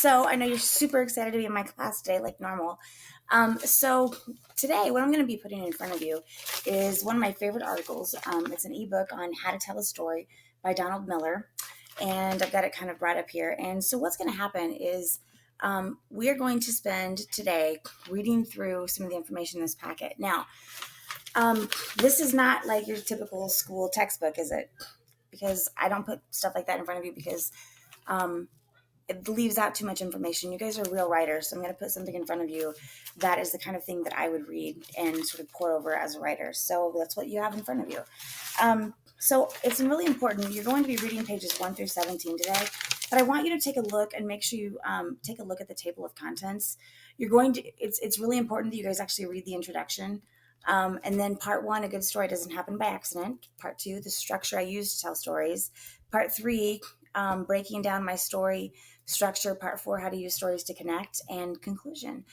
So I know you're super excited to be in my class today, like normal. So today, what I'm going to be putting in front of you is one of my favorite articles. It's an ebook on how to tell a story by Donald Miller, and I've got it kind of right up here. And so what's going to happen is we are going to spend today reading through some of the information in this packet. Now, this is not like your typical school textbook, is it? Because I don't put stuff like that in front of you because um, it leaves out too much information. You guys are real writers, so I'm going to put something in front of you that is the kind of thing that I would read and sort of pour over as a writer. So that's what you have in front of you. So it's really important. You're going to be reading pages 1 through 17 today, but I want you to take a look and make sure you take a look at the table of contents. You're going to. It's really important that you guys actually read the introduction. And then part one, a good story doesn't happen by accident. Part two, the structure I use to tell stories. Part three, breaking down my story structure. Part four, how to use stories to connect. And conclusion.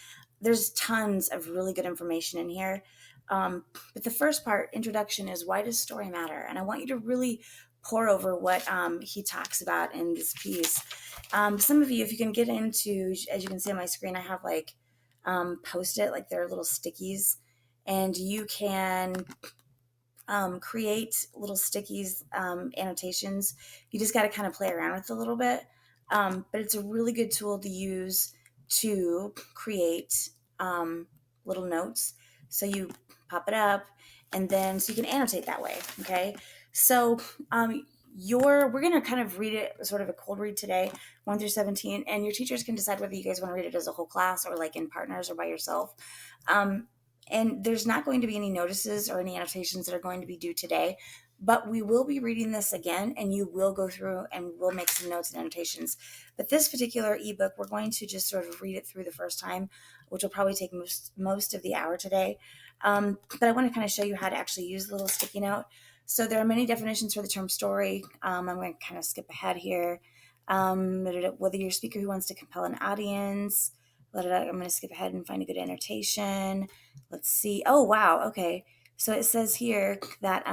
There's tons of really good information in here. But the first part, introduction, is why does story matter? And I want you to really pour over what he talks about in this piece. Some of you, if you can get into, as you can see on my screen, I have like post-it, like they're little stickies, and you can create little stickies, annotations. You just got to kind of play around with it a little bit. But it's a really good tool to use to create little notes. So you pop it up, and then so you can annotate that way. Okay. So we're going to kind of read it sort of a cold read today, 1 through 17, and your teachers can decide whether you guys want to read it as a whole class or like in partners or by yourself. And there's not going to be any notices or any annotations that are going to be due today, but we will be reading this again, and you will go through and we'll make some notes and annotations. But this particular ebook, we're going to just sort of read it through the first time, which will probably take most of the hour today. But I want to kind of show you how to actually use the little sticky note. So there are many definitions for the term story. I'm going to kind of skip ahead here. Whether you're a speaker who wants to compel an audience, I'm going to skip ahead and find a good annotation. Let's see. Oh, wow. Okay. So it says here that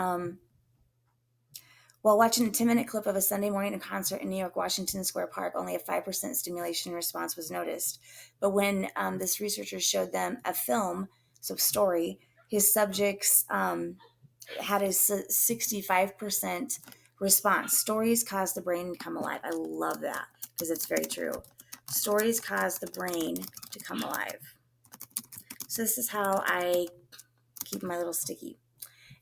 while watching a 10-minute clip of a Sunday morning concert in New York, Washington Square Park, only a 5% stimulation response was noticed. But when this researcher showed them a film, so story, his subjects had a 65% response. Stories cause the brain to come alive. I love that because it's very true. Stories cause the brain to come alive. So this is how I keep my little sticky.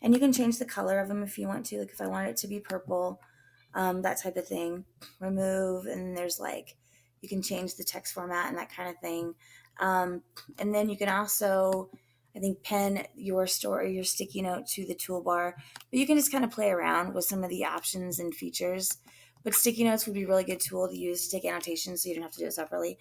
And you can change the color of them if you want to. Like if I want it to be purple, that type of thing. Remove, and there's like, you can change the text format and that kind of thing. And then you can also, I think, pen your story, your sticky note to the toolbar. But you can just kind of play around with some of the options and features. But sticky notes would be a really good tool to use to take annotations so you don't have to do it separately.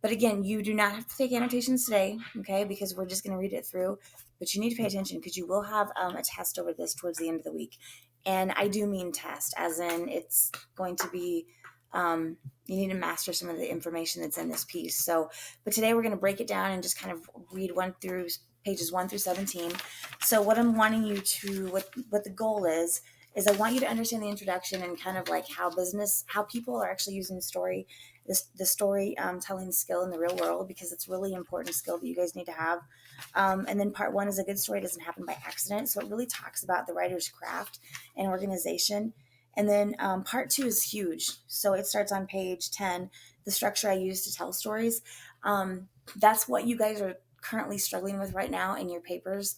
But again, you do not have to take annotations today, okay, because we're just going to read it through. But you need to pay attention because you will have a test over this towards the end of the week. And I do mean test, as in it's going to be, you need to master some of the information that's in this piece. So, but today we're going to break it down and just kind of read pages 1 through 17. So what I'm wanting you to, what the goal is I want you to understand the introduction and kind of like how people are actually using the story telling skill in the real world, because it's really important skill that you guys need to have. And then part one is a good story doesn't happen by accident. So it really talks about the writer's craft and organization. And then part two is huge. So it starts on page 10, the structure I use to tell stories. That's what you guys are currently struggling with right now in your papers.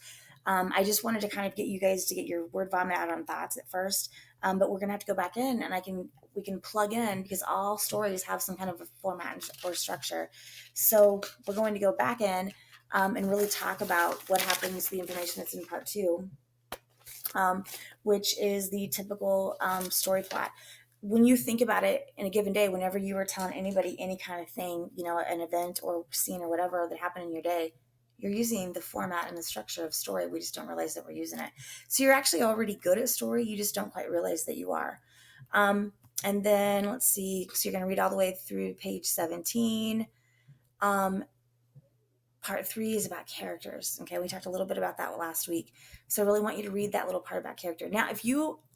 I just wanted to kind of get you guys to get your word vomit out on thoughts at first. But we're going to have to go back in, and we can plug in, because all stories have some kind of a format or structure. So we're going to go back in and really talk about what happens, the information that's in part two, which is the typical story plot. When you think about it in a given day, whenever you are telling anybody any kind of thing, an event or scene or whatever that happened in your day, you're using the format and the structure of story. We just don't realize that we're using it. So you're actually already good at story. You just don't quite realize that you are. And then let's see. So you're going to read all the way through page 17. Part part 3 is about characters. Okay, we talked a little bit about that last week. So I really want you to read that little part about character. Now,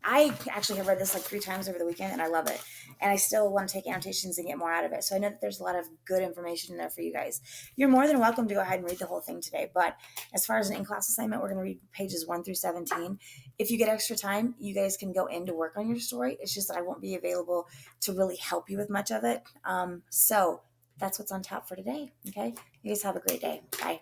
I actually have read this like 3 times over the weekend and I love it. And I still want to take annotations and get more out of it. So I know that there's a lot of good information in there for you guys. You're more than welcome to go ahead and read the whole thing today. But as far as an in-class assignment, we're going to read pages 1 through 17. If you get extra time, you guys can go in to work on your story. It's just that I won't be available to really help you with much of it. So that's what's on tap for today. Okay. You guys have a great day. Bye.